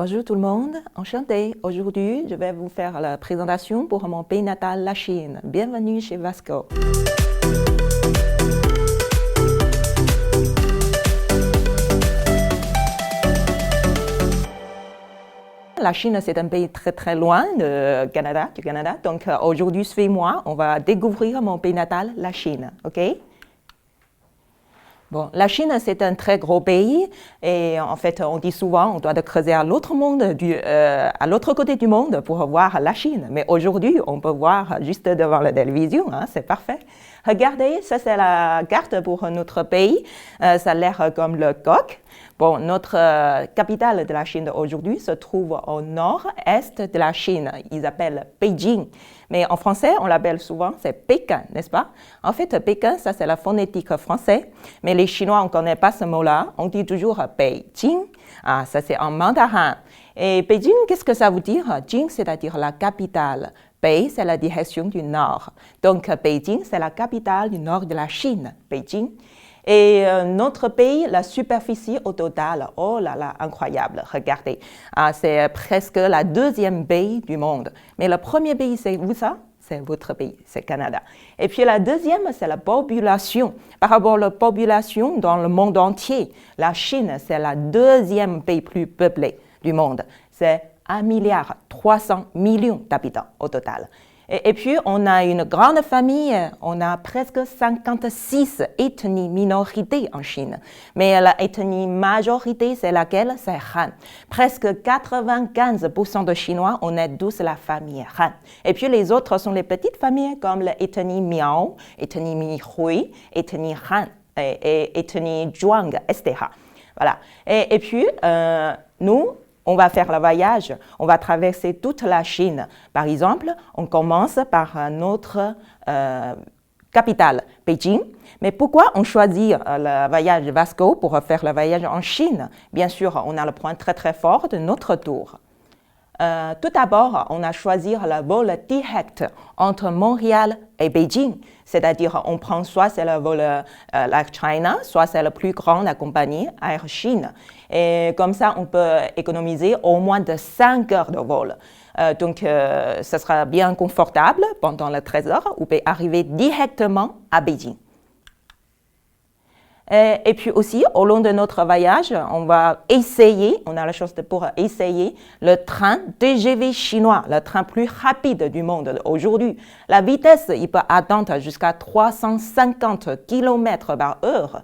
Bonjour tout le monde, enchantée. Aujourd'hui, je vais vous faire la présentation pour mon pays natal, la Chine. Bienvenue chez Vasco. La Chine, c'est un pays très loin du Canada. Donc aujourd'hui, suivez-moi, on va découvrir mon pays natal, la Chine. Ok? Bon, la Chine, c'est un très gros pays et en fait, on dit souvent on doit creuser à l'autre à l'autre côté du monde pour voir la Chine. Mais aujourd'hui, on peut voir juste devant la télévision, hein, c'est parfait. Regardez, ça c'est la carte pour notre pays. Ça a l'air comme le coq. Bon, notre capitale de la Chine aujourd'hui se trouve au nord-est de la Chine. Ils appellent Beijing. Mais en français, on l'appelle souvent, c'est Pékin, n'est-ce pas? En fait, Pékin, ça c'est la phonétique française. Mais les Chinois, on ne connaît pas ce mot-là. On dit toujours Beijing. Ah, ça c'est en mandarin. Et Beijing, qu'est-ce que ça veut dire? Jing, c'est-à-dire la capitale. Bei, c'est la direction du nord. Donc, Beijing, c'est la capitale du nord de la Chine, Beijing. Et notre pays, la superficie au total, oh là là, incroyable, regardez. C'est presque la deuxième pays du monde. Mais le premier pays, c'est vous ça? C'est votre pays, c'est le Canada. Et puis la deuxième, c'est la population. Par rapport à la population dans le monde entier, la Chine, c'est la deuxième pays plus peuplé du monde. C'est 1,3 milliard d'habitants au total. Et puis, on a une grande famille, on a presque 56 ethnies minorités en Chine. Mais l'ethnie majorité, c'est laquelle? C'est Han. Presque 95% de Chinois, on est tous la famille Han. Et puis, les autres sont les petites familles comme l'ethnie Miao, l'ethnie Mihui, l'ethnie Han et l'ethnie Zhuang, etc. Voilà. Et puis, nous, on va faire le voyage, on va traverser toute la Chine. Par exemple, on commence par notre capitale, Beijing. Mais pourquoi on choisit le voyage Vasco pour faire le voyage en Chine? Bien sûr, on a le point très fort de notre tour. Tout d'abord, on a choisi le vol direct entre Montréal et Beijing. C'est-à-dire, on prend soit c'est le vol Air China, soit c'est le plus grand, la compagnie Air Chine. Et comme ça, on peut économiser au moins de 5 heures de vol. Donc, ce sera bien confortable pendant les 13 heures. On peut arriver directement à Beijing. Et puis aussi, au long de notre voyage, on va essayer, on a la chance pour essayer le train TGV chinois, le train plus rapide du monde aujourd'hui. La vitesse, il peut atteindre jusqu'à 350 km/h.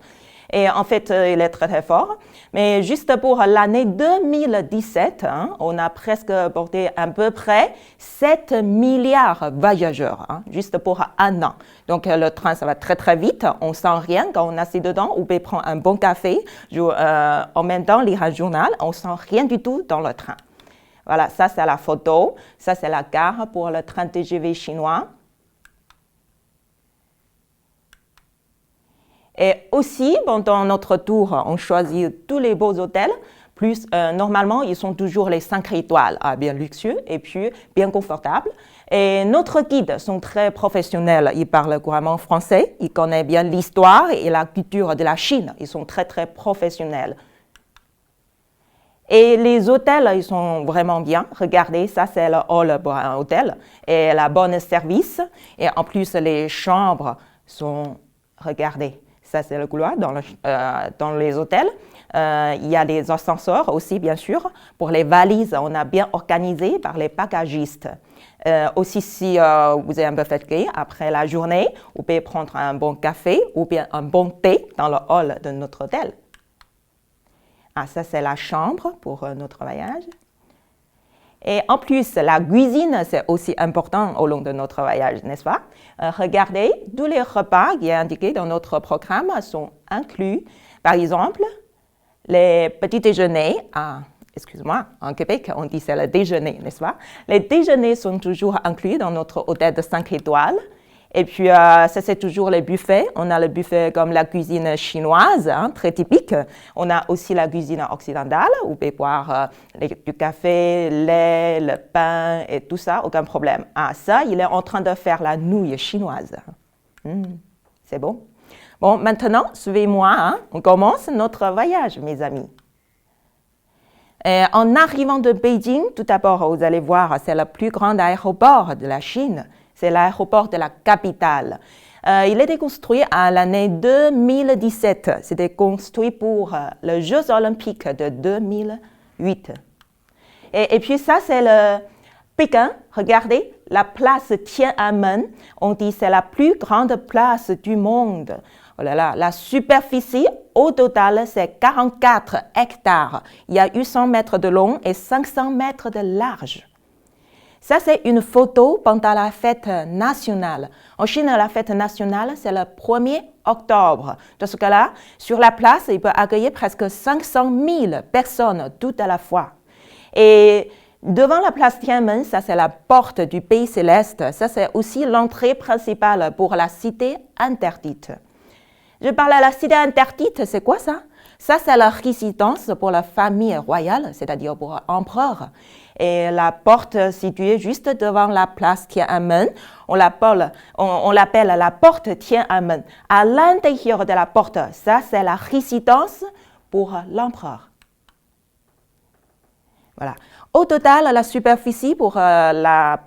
Et en fait, il est très fort. Mais juste pour l'année 2017, on a presque porté à peu près 7 milliards de voyageurs, juste pour un an. Donc, le train, ça va très vite. On ne sent rien quand on est assis dedans. On peut prendre un bon café. En même temps, lire un journal. On ne sent rien du tout dans le train. Voilà, ça, c'est la photo. Ça, c'est la gare pour le train TGV chinois. Et aussi, pendant notre tour, on choisit tous les beaux hôtels. Plus, normalement, ils sont toujours les 5 étoiles, bien luxueux et puis bien confortables. Et notre guide sont très professionnels. Ils parlent couramment français. Ils connaissent bien l'histoire et la culture de la Chine. Ils sont très professionnels. Et les hôtels, ils sont vraiment bien. Regardez, ça, c'est le hall pour un hôtel. Et la bonne service. Et en plus, les chambres sont... Regardez. Ça, c'est le couloir dans les hôtels. Il y a des ascenseurs aussi, bien sûr. Pour les valises, on a bien organisé par les bagagistes. Aussi, si vous êtes un peu fatigué après la journée, vous pouvez prendre un bon café ou bien un bon thé dans le hall de notre hôtel. Ah, ça, c'est la chambre pour notre voyage. Et en plus, la cuisine, c'est aussi important au long de notre voyage, n'est-ce pas? Regardez, tous les repas qui sont indiqués dans notre programme sont inclus. Par exemple, les petits déjeuners, excuse-moi, en Québec, on dit c'est le déjeuner, n'est-ce pas? Les déjeuners sont toujours inclus dans notre hôtel de 5 étoiles. Et puis, ça, c'est toujours les buffets. On a le buffet comme la cuisine chinoise, très typique. On a aussi la cuisine occidentale, où vous pouvez boire du café, lait, le pain et tout ça, aucun problème. Ah, ça, il est en train de faire la nouille chinoise. C'est bon. Bon, maintenant, suivez-moi. On commence notre voyage, mes amis. Et en arrivant de Beijing, tout d'abord, vous allez voir, c'est le plus grand aéroport de la Chine. C'est l'aéroport de la capitale. Il a été construit à l'année 2017. C'était construit pour les Jeux olympiques de 2008. Et puis ça, c'est le Pékin. Regardez, la place Tiananmen. On dit que c'est la plus grande place du monde. Oh là là, la superficie au total, c'est 44 hectares. Il y a 800 mètres de long et 500 mètres de large. Ça, c'est une photo pendant la fête nationale. En Chine, la fête nationale, c'est le 1er octobre. Dans ce cas-là, sur la place, il peut accueillir presque 500 000 personnes tout à la fois. Et devant la place Tiananmen, ça, c'est la porte du pays céleste. Ça, c'est aussi l'entrée principale pour la cité interdite. Je parle à la cité interdite, c'est quoi ça? Ça, c'est la résidence pour la famille royale, c'est-à-dire pour l'empereur. Et la porte située juste devant la place Tiananmen, on l'appelle la porte Tiananmen. À l'intérieur de la porte, ça, c'est la résidence pour l'empereur. Voilà. Au total, la superficie pour la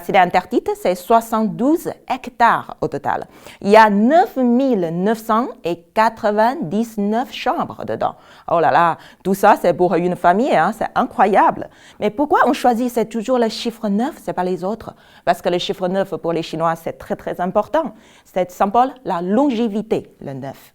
cité interdite, c'est 72 hectares au total. Il y a 9 999 chambres dedans. Oh là là, tout ça, c'est pour une famille, hein, c'est incroyable. Mais pourquoi on choisit, c'est toujours le chiffre 9, c'est pas les autres? Parce que le chiffre 9, pour les Chinois, c'est très, très important. C'est symbole la longévité, le 9.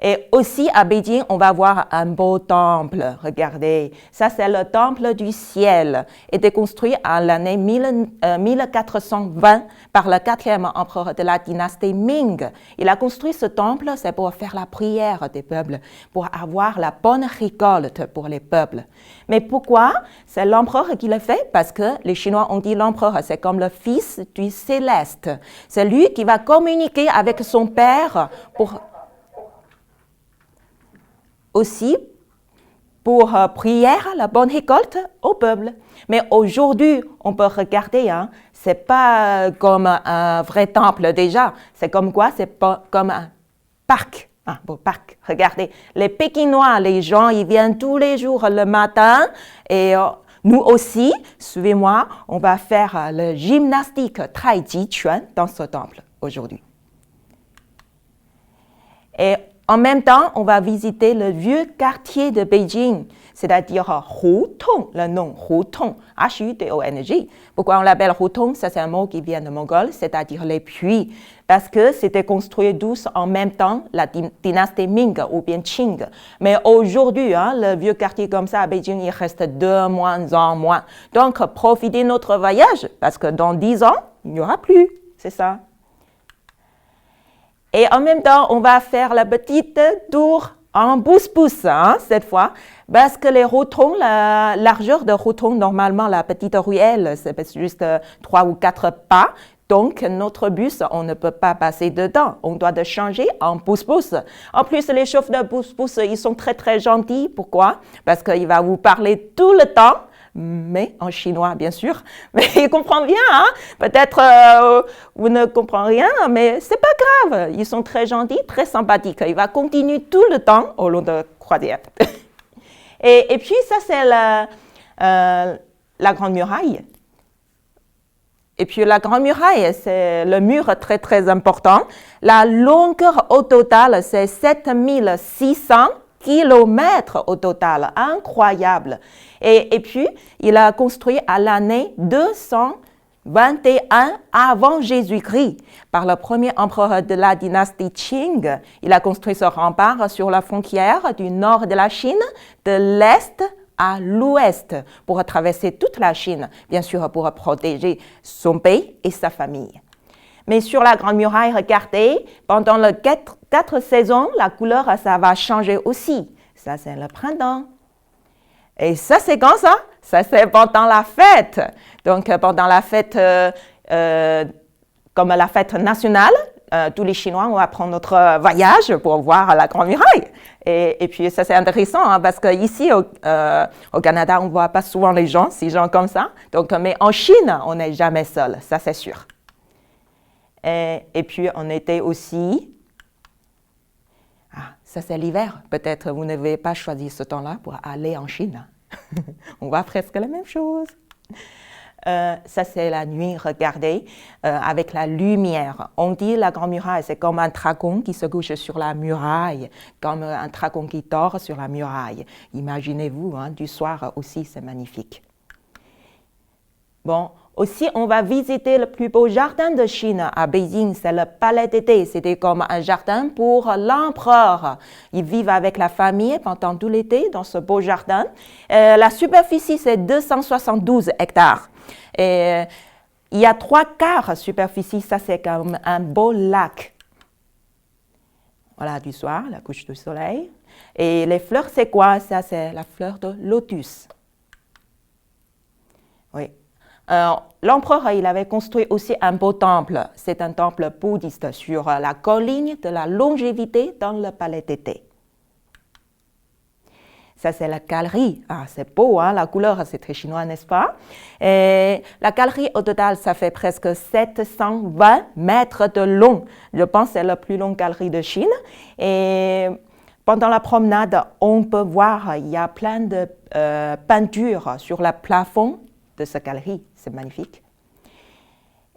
Et aussi à Beijing, on va voir un beau temple. Regardez, ça c'est le temple du ciel. Il était construit en l'année 1420 par le 4e empereur de la dynastie Ming. Il a construit ce temple, c'est pour faire la prière des peuples, pour avoir la bonne récolte pour les peuples. Mais pourquoi? C'est l'empereur qui le fait parce que les Chinois ont dit l'empereur, c'est comme le fils du céleste. C'est lui qui va communiquer avec son père aussi pour prière, la bonne récolte au peuple. Mais aujourd'hui, on peut regarder, hein, c'est pas comme un vrai temple déjà, c'est comme quoi? C'est pas comme un parc. Un beau parc. Regardez, les Pékinois, les gens, ils viennent tous les jours le matin et nous aussi, suivez-moi, on va faire le gymnastique Tai Chi Chuan dans ce temple aujourd'hui. Et en même temps, on va visiter le vieux quartier de Beijing, c'est-à-dire Hutong, le nom Hutong, H-U-T-O-N-G. Pourquoi on l'appelle Hutong? Ça, c'est un mot qui vient de mongol, c'est-à-dire les puits, parce que c'était construit tous en même temps, la dynastie Ming ou bien Qing. Mais aujourd'hui, hein, le vieux quartier comme ça à Beijing, il reste de moins en moins. Donc, profitez de notre voyage, parce que dans 10 ans, il n'y aura plus, c'est ça. Et en même temps, on va faire la petite tour en pouce-pouce, hein, cette fois, parce que les routons, la largeur de routons, normalement, la petite ruelle, c'est juste 3 ou 4 pas. Donc, notre bus, on ne peut pas passer dedans. On doit de changer en pouce-pouce. En plus, les chauffeurs de pouce-pouce, ils sont très, très gentils. Pourquoi? Parce qu'il va vous parler tout le temps. Mais en chinois, bien sûr. Mais il comprend bien, hein? Peut-être vous ne comprenez rien, mais c'est pas grave. Ils sont très gentils, très sympathiques. Il va continuer tout le temps au long de croisière. et puis, ça, c'est la Grande Muraille. Et puis, la Grande Muraille, c'est le mur très, très important. La longueur au total, c'est 7600 kilomètres au total. Incroyable. Et puis, il a construit à l'année 221 avant Jésus-Christ par le premier empereur de la dynastie Qing. Il a construit ce rempart sur la frontière du nord de la Chine, de l'est à l'ouest, pour traverser toute la Chine, bien sûr pour protéger son pays et sa famille. Mais sur la Grande Muraille, regardez, pendant les 4 saisons, la couleur, ça va changer aussi. Ça, c'est le printemps. Et ça, c'est quand ça? Ça, c'est pendant la fête. Donc, pendant la fête, comme la fête nationale, tous les Chinois, on va prendre notre voyage pour voir la Grande Muraille. Et puis, ça, c'est intéressant, hein, parce qu'ici, au Canada, on ne voit pas souvent les gens, ces gens comme ça. Donc, mais en Chine, on n'est jamais seul, ça, c'est sûr. Et puis, on était aussi... ça c'est l'hiver. Peut-être vous n'avez pas choisi ce temps-là pour aller en Chine. On voit presque la même chose. Ça c'est la nuit, regardez, avec la lumière. On dit la Grande Muraille, c'est comme un dragon qui se couche sur la muraille, comme un dragon qui dort sur la muraille. Imaginez-vous, hein, du soir aussi, c'est magnifique. Bon, aussi, on va visiter le plus beau jardin de Chine à Beijing, c'est le Palais d'été. C'était comme un jardin pour l'empereur. Ils vivent avec la famille pendant tout l'été dans ce beau jardin. La superficie, c'est 272 hectares. Et il y a 3/4 superficie, ça c'est comme un beau lac. Voilà, du soir, la couche du soleil. Et les fleurs, c'est quoi? Ça, c'est la fleur de lotus. Oui. L'empereur, il avait construit aussi un beau temple. C'est un temple bouddhiste sur la colline de la longévité dans le palais d'été. Ça, c'est la galerie. Ah, c'est beau, hein? La couleur, c'est très chinois, n'est-ce pas? Et la galerie, au total, ça fait presque 720 mètres de long. Je pense que c'est la plus longue galerie de Chine. Et pendant la promenade, on peut voir, il y a plein de peintures sur le plafond de cette galerie. C'est magnifique.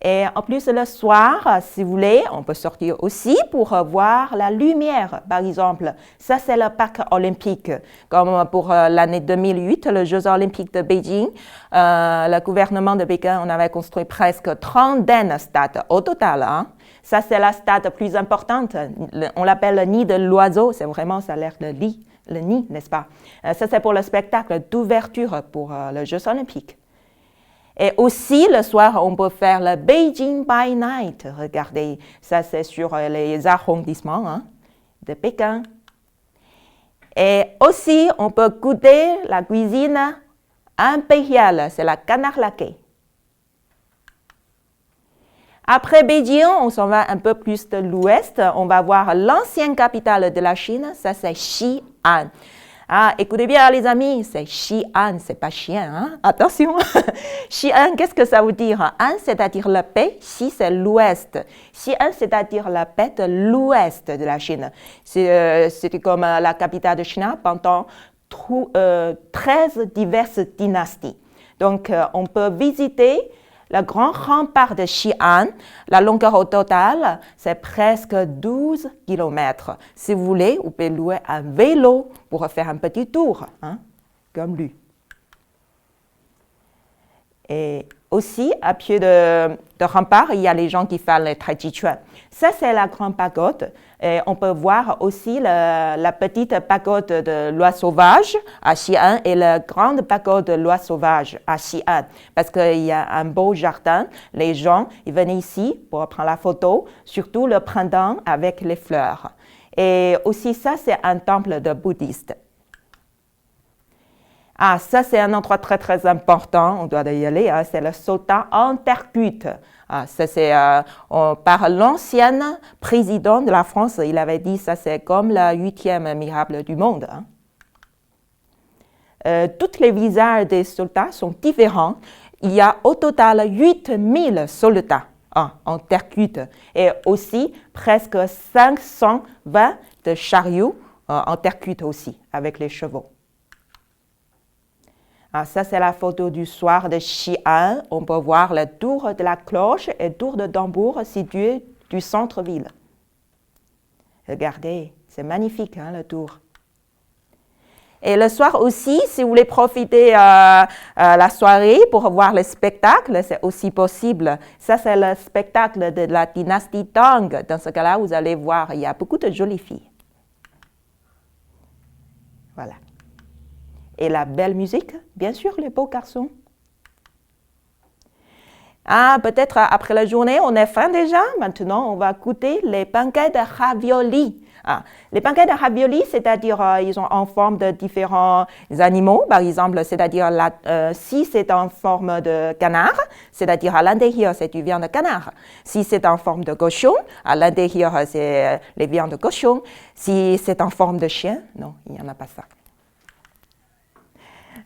Et en plus, le soir, si vous voulez, on peut sortir aussi pour voir la lumière, par exemple. Ça, c'est le parc olympique. Comme pour l'année 2008, les Jeux olympiques de Beijing, le gouvernement de Pékin, on avait construit presque 30 stades au total. Hein. Ça, c'est la stade plus importante. On l'appelle le nid de l'oiseau. C'est vraiment, ça a l'air de le nid, n'est-ce pas? Ça, c'est pour le spectacle d'ouverture pour les Jeux olympiques. Et aussi, le soir, on peut faire le Beijing by Night. Regardez, ça c'est sur les arrondissements hein, de Pékin. Et aussi, on peut goûter la cuisine impériale, c'est la canard laqué. Après Beijing, on s'en va un peu plus de l'ouest. On va voir l'ancienne capitale de la Chine, ça c'est Xi'an. Ah, écoutez bien les amis, c'est Xi'an, c'est pas chien, hein? Attention. Xi'an, qu'est-ce que ça veut dire? An, c'est-à-dire la paix, Xi, c'est l'ouest. Xi'an, c'est-à-dire la paix de l'ouest de la Chine. C'était comme la capitale de Chine pendant 13 diverses dynasties. Donc, on peut visiter le grand rempart de Xi'an. La longueur au total, c'est presque 12 km. Si vous voulez, vous pouvez louer un vélo pour faire un petit tour, hein, comme lui. Et aussi, à pied de rempart, il y a les gens qui font le Tai Chi Chuan. Ça, c'est la grande pagode. Et on peut voir aussi la petite pagode de l'oie sauvage à Xi'an et la grande pagode de l'oie sauvage à Xi'an. Parce qu'il y a un beau jardin. Les gens, ils viennent ici pour prendre la photo, surtout le printemps avec les fleurs. Et aussi, ça, c'est un temple de bouddhiste. Ah, ça, c'est un endroit très, très important. On doit y aller. Hein, c'est le sultan en terre cuite. Ah, ça, c'est par l'ancien président de la France. Il avait dit ça, c'est comme le 8e miracle du monde. Hein. Tous les visages des soldats sont différents. Il y a au total 8000 soldats en terre cuite et aussi presque 520 de chariots en terre cuite aussi, avec les chevaux. Ah, ça, c'est la photo du soir de Xi'an. On peut voir la tour de la cloche et tour de tambour située du centre-ville. Regardez, c'est magnifique, hein, la tour. Et le soir aussi, si vous voulez profiter la soirée pour voir le spectacle, c'est aussi possible. Ça, c'est le spectacle de la dynastie Tang. Dans ce cas-là, vous allez voir, il y a beaucoup de jolies filles. Voilà. Et la belle musique, bien sûr, les beaux garçons. Ah, peut-être après la journée, on est faim déjà. Maintenant, on va goûter les pancakes de ravioli. Ah, les pancakes de ravioli, c'est-à-dire ils sont en forme de différents animaux. Par exemple, c'est-à-dire si c'est en forme de canard, c'est-à-dire à l'intérieur, c'est du viande de canard. Si c'est en forme de cochon, à l'intérieur, c'est les viandes de cochon. Si c'est en forme de chien, non, il n'y en a pas ça.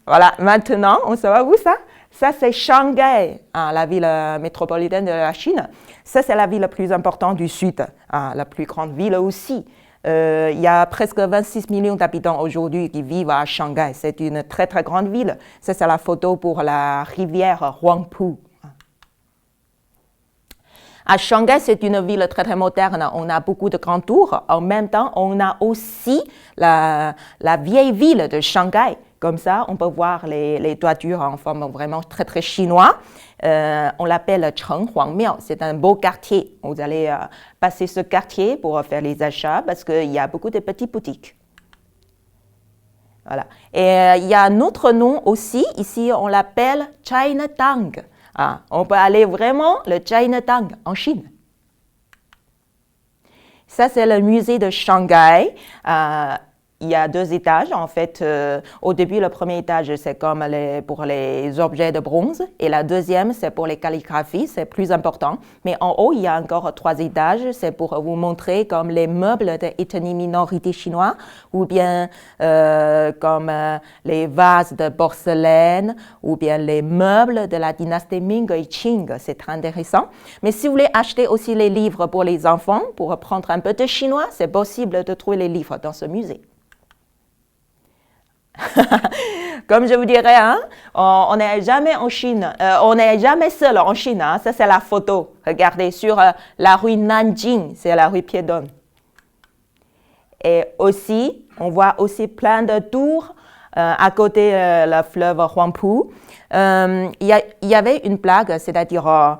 Voilà, maintenant, on sait où ça? Ça, c'est Shanghai, la ville métropolitaine de la Chine. Ça, c'est la ville la plus importante du sud, la plus grande ville aussi. Il y a presque 26 millions d'habitants aujourd'hui qui vivent à Shanghai. C'est une très, très grande ville. Ça, c'est la photo pour la rivière Huangpu. À Shanghai, c'est une ville très, très moderne. On a beaucoup de grandes tours. En même temps, on a aussi la vieille ville de Shanghai. Comme ça, on peut voir les toitures en forme vraiment très, très chinois. On l'appelle Chenghuangmiao. C'est un beau quartier. Vous allez passer ce quartier pour faire les achats parce qu'il y a beaucoup de petites boutiques. Voilà. Et il y a un autre nom aussi. Ici, on l'appelle Chinatown. On peut aller vraiment le Chinatown en Chine. Ça, c'est le musée de Shanghai. Il y a 2 étages, en fait. Au début, le premier étage, c'est comme pour les objets de bronze. Et la deuxième, c'est pour les calligraphies, c'est plus important. Mais en haut, il y a encore 3 étages. C'est pour vous montrer comme les meubles d'ethnie minorité chinois ou bien comme les vases de porcelaine ou bien les meubles de la dynastie Ming et Qing. C'est très intéressant. Mais si vous voulez acheter aussi les livres pour les enfants, pour apprendre un peu de chinois, c'est possible de trouver les livres dans ce musée. Comme je vous dirais, hein, on n'est jamais en Chine, on n'est jamais seul en Chine. Hein, ça, c'est la photo. Regardez, sur la rue Nanjing, c'est la rue Piétonne. Et aussi, on voit aussi plein de tours à côté le fleuve Huangpu. Il y avait une blague, c'est-à-dire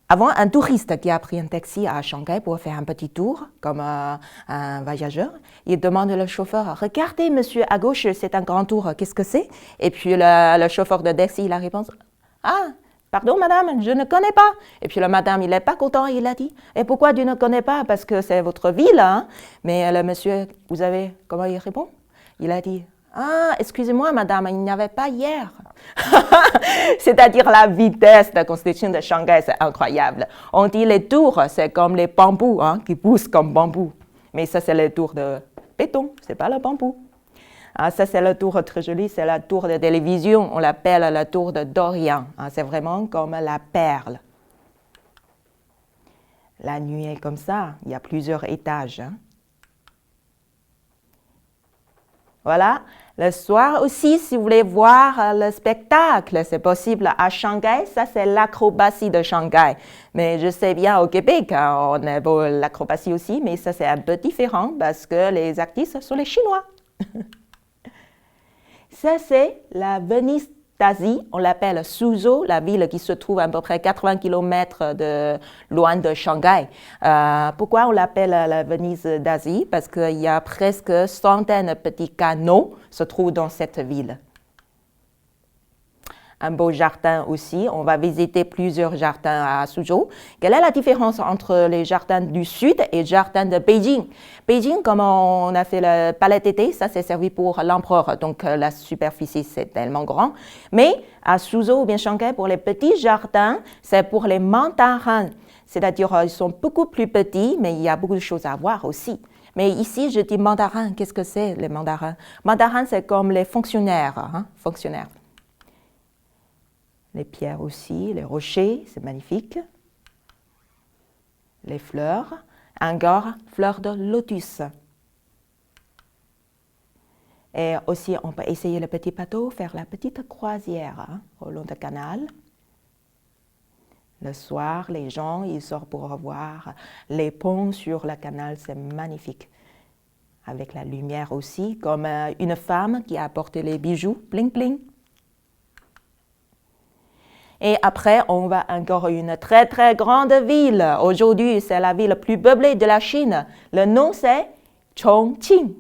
avant, un touriste qui a pris un taxi à Shanghai pour faire un petit tour, comme un voyageur, il demande au chauffeur, « Regardez, monsieur, à gauche, c'est un grand tour, qu'est-ce que c'est ?» Et puis le chauffeur de taxi, il a répondu, « Ah, pardon, madame, je ne connais pas. » Et puis le madame, il n'est pas content, il a dit, « Et pourquoi tu ne connais pas? Parce que c'est votre ville, hein? » Mais le monsieur, vous savez comment il répond? Il a dit, « Ah, excusez-moi, madame, il n'y avait pas hier. » C'est-à-dire la vitesse de construction de Shanghai, c'est incroyable. On dit les tours, c'est comme les bambous, hein, qui poussent comme bambou. Mais ça, c'est les tours de béton, c'est pas le bambou. Ça, c'est la tour très jolie, c'est la tour de télévision. On l'appelle la tour de Dorian. C'est vraiment comme la perle. La nuit est comme ça, il y a plusieurs étages. Hein. Voilà. Le soir aussi, si vous voulez voir le spectacle, c'est possible à Shanghai. Ça, c'est l'acrobatie de Shanghai. Mais je sais bien, au Québec, on a l'acrobatie aussi, mais ça, c'est un peu différent parce que les artistes sont les Chinois. Ça, c'est la Venise d'Asie. On l'appelle Suzhou, la ville qui se trouve à peu près 80 km loin de Shanghai. Pourquoi on l'appelle la Venise d'Asie? Parce qu'il y a presque centaines de petits canaux qui se trouvent dans cette ville. Un beau jardin aussi. On va visiter plusieurs jardins à Suzhou. Quelle est la différence entre les jardins du sud et les jardins de Beijing? Beijing, comme on a fait le palais d'été, ça c'est servi pour l'empereur. Donc la superficie c'est tellement grand. Mais à Suzhou ou bien Shanghai, pour les petits jardins, c'est pour les mandarins. C'est-à-dire ils sont beaucoup plus petits, mais il y a beaucoup de choses à voir aussi. Mais ici, je dis mandarins. Qu'est-ce que c'est les mandarins? Mandarins, c'est comme les fonctionnaires. Hein, fonctionnaires. Les pierres aussi, les rochers, c'est magnifique. Les fleurs, encore fleurs de lotus. Et aussi, on peut essayer le petit bateau, faire la petite croisière hein, au long du canal. Le soir, les gens, ils sortent pour voir les ponts sur le canal, c'est magnifique. Avec la lumière aussi, comme une femme qui a apporté les bijoux, bling bling. Et après, on va encore à une très, très grande ville. Aujourd'hui, c'est la ville la plus peuplée de la Chine. Le nom, c'est Chongqing.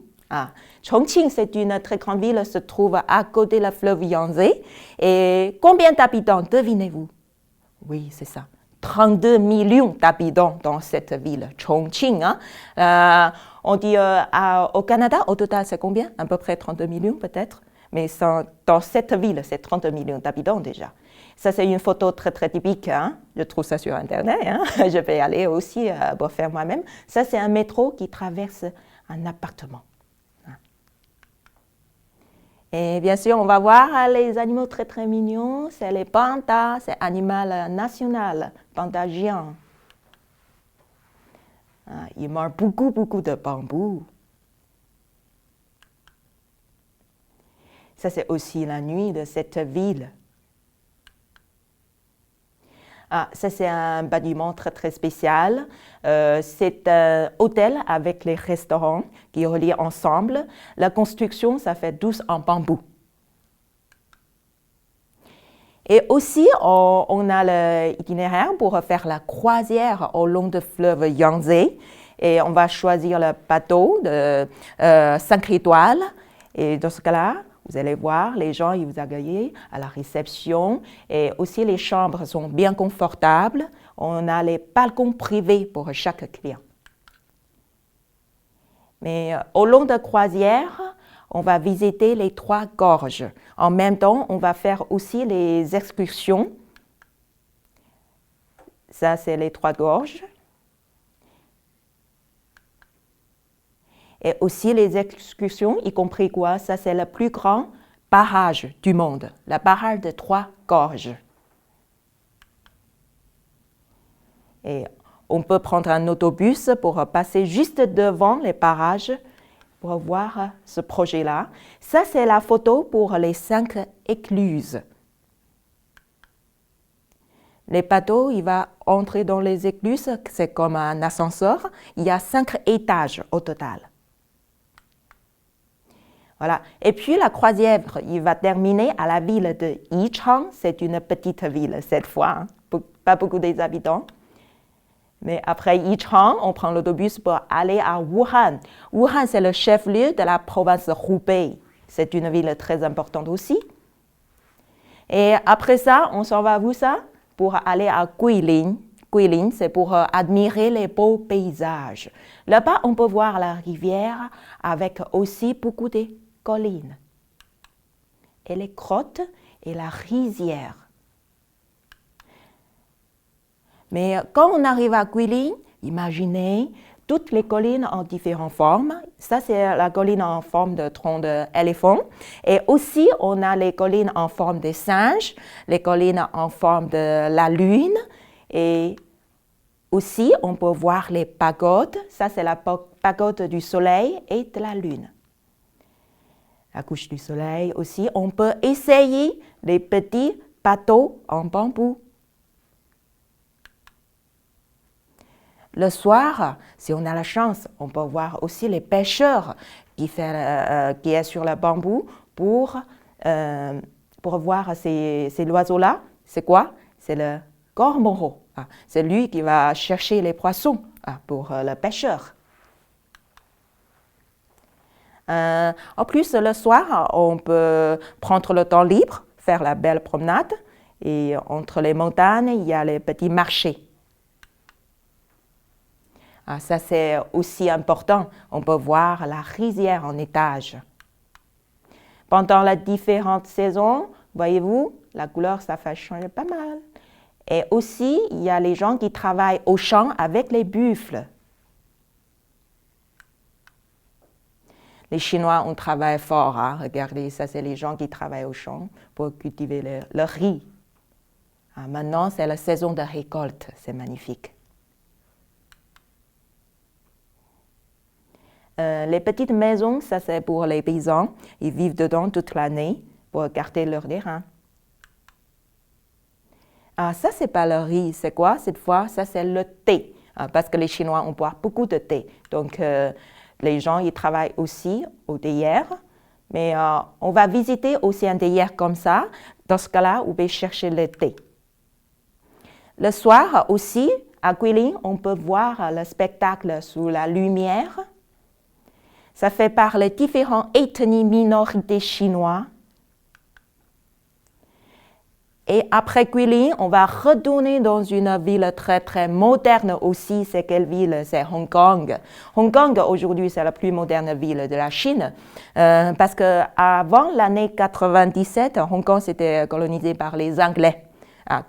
Chongqing, c'est une très grande ville, se trouve à côté de la fleuve Yangtze. Et combien d'habitants, devinez-vous? Oui, c'est ça. 32 millions d'habitants dans cette ville, Chongqing. Hein. On dit au Canada, au total, c'est combien? À peu près 32 millions peut-être. Mais dans cette ville, c'est 30 millions d'habitants déjà. Ça, c'est une photo très, très typique. Hein? Je trouve ça sur Internet. Hein? Je vais aller aussi pour faire moi-même. Ça, c'est un métro qui traverse un appartement. Et bien sûr, on va voir les animaux très, très mignons. C'est les pandas, c'est l'animal national, panda géant. Il manque beaucoup, beaucoup de bambou. Ça, c'est aussi la nuit de cette ville. Ça, c'est un bâtiment très, très spécial. C'est un hôtel avec les restaurants qui relient ensemble. La construction, ça fait 12 en bambou. Et aussi, on a l'itinéraire pour faire la croisière au long du fleuve Yangtze. Et on va choisir le bateau de 5 étoiles. Et dans ce cas-là, vous allez voir, les gens ils vous accueillent à la réception. Et aussi, les chambres sont bien confortables. On a les balcons privés pour chaque client. Mais au long de la croisière, on va visiter les 3 gorges. En même temps, on va faire aussi les excursions. Ça, c'est les 3 gorges. Et aussi les excursions, y compris quoi? Ça, c'est le plus grand barrage du monde, le barrage de 3 gorges. Et on peut prendre un autobus pour passer juste devant les barrages pour voir ce projet-là. Ça, c'est la photo pour les 5 écluses. Les bateaux, il va entrer dans les écluses, c'est comme un ascenseur. Il y a 5 étages au total. Voilà. Et puis la croisière, il va terminer à la ville de Yichang. C'est une petite ville cette fois, pas beaucoup d'habitants. Mais après Yichang, on prend l'autobus pour aller à Wuhan. Wuhan, c'est le chef-lieu de la province de Hubei. C'est une ville très importante aussi. Et après ça, on s'en va où ça? Pour aller à Guilin. Guilin, c'est pour admirer les beaux paysages. Là-bas, on peut voir la rivière avec aussi beaucoup de collines. Et les grottes et la rizière. Mais quand on arrive à Guilin, imaginez toutes les collines en différentes formes. Ça, c'est la colline en forme de tronc d'éléphant. Et aussi, on a les collines en forme de singe, les collines en forme de la lune. Et aussi, on peut voir les pagodes. Ça, c'est la pagode du soleil et de la lune. La couche du soleil aussi. On peut essayer les petits bateaux en bambou. Le soir, si on a la chance, on peut voir aussi les pêcheurs qui est sur le bambou pour voir ces oiseaux-là. C'est quoi? C'est le cormorant. C'est lui qui va chercher les poissons pour le pêcheur. En plus, le soir, on peut prendre le temps libre, faire la belle promenade. Et entre les montagnes, il y a les petits marchés. Ça, c'est aussi important. On peut voir la rizière en étage. Pendant les différentes saisons, voyez-vous, la couleur, ça fait changer pas mal. Et aussi, il y a les gens qui travaillent au champ avec les buffles. Les Chinois, on travaille fort. Regardez, ça, c'est les gens qui travaillent au champ pour cultiver le riz. Maintenant, c'est la saison de récolte. C'est magnifique. Les petites maisons, ça c'est pour les paysans. Ils vivent dedans toute l'année pour garder leur terrain. Ça, c'est pas le riz. C'est quoi cette fois? Ça, c'est le thé. Parce que les Chinois, on boit beaucoup de thé. Donc, les gens, ils travaillent aussi au théière. Mais on va visiter aussi un théière comme ça. Dans ce cas-là, on peut chercher le thé. Le soir aussi, à Guilin, on peut voir le spectacle sous la lumière. Ça fait par les différentes ethnies minorités chinoises. Et après Guilin, on va retourner dans une ville très, très moderne aussi. C'est quelle ville? C'est Hong Kong. Hong Kong, aujourd'hui, c'est la plus moderne ville de la Chine. Parce qu'avant l'année 97, Hong Kong, c'était colonisé par les Anglais.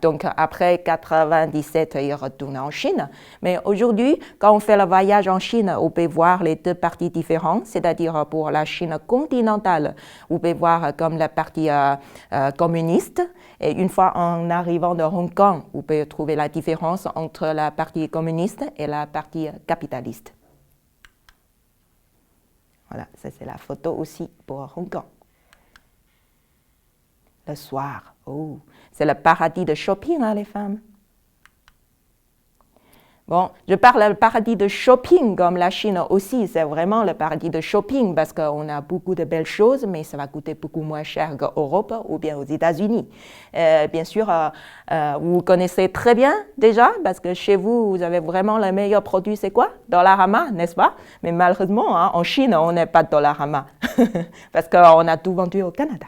Donc, après 97, il retourne en Chine. Mais aujourd'hui, quand on fait le voyage en Chine, on peut voir les deux parties différentes, c'est-à-dire pour la Chine continentale, on peut voir comme la partie communiste. Et une fois en arrivant de Hong Kong, on peut trouver la différence entre la partie communiste et la partie capitaliste. Voilà, ça c'est la photo aussi pour Hong Kong. Le soir, oh, c'est le paradis de shopping, hein, les femmes. Bon, je parle du paradis de shopping, comme la Chine aussi, c'est vraiment le paradis de shopping parce qu'on a beaucoup de belles choses, mais ça va coûter beaucoup moins cher qu'en Europe ou bien aux États-Unis. Bien sûr, vous connaissez très bien déjà, parce que chez vous, vous avez vraiment le meilleur produit, c'est quoi? Dollarama, n'est-ce pas? Mais malheureusement, hein, en Chine, on n'est pas Dollarama, parce qu'on a tout vendu au Canada.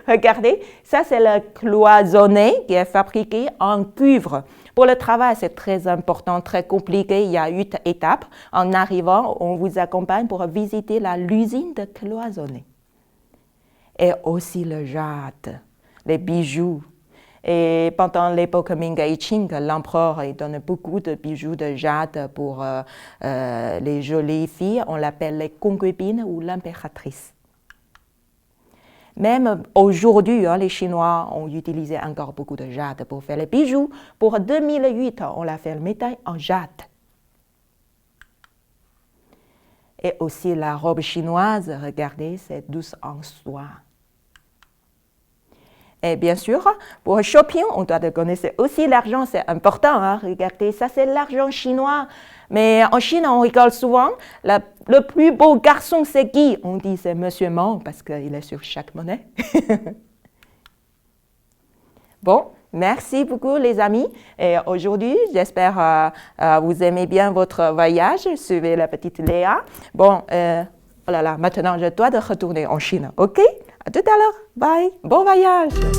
Regardez, ça c'est le cloisonné qui est fabriqué en cuivre. Pour le travail, c'est très important, très compliqué. Il y a 8 étapes. En arrivant, on vous accompagne pour visiter l'usine de cloisonné. Et aussi le jade, les bijoux. Et pendant l'époque Ming et Qing, l'empereur donne beaucoup de bijoux de jade pour les jolies filles. On l'appelle les concubines ou l'impératrice. Même aujourd'hui, les Chinois ont utilisé encore beaucoup de jade pour faire les bijoux. Pour 2008, on a fait le médaille en jade. Et aussi la robe chinoise, regardez, c'est douce en soie. Et bien sûr, pour le shopping, on doit connaître aussi l'argent, c'est important. Hein? Regardez, ça c'est l'argent chinois. Mais en Chine, on rigole souvent. Le plus beau garçon, c'est qui? On dit c'est Monsieur Mao parce qu'il est sur chaque monnaie. Bon, merci beaucoup les amis. Et aujourd'hui, j'espère vous aimez bien votre voyage. Suivez la petite Léa. Bon, oh là là, maintenant je dois retourner en Chine. OK? À tout à l'heure. Bye. Bon voyage.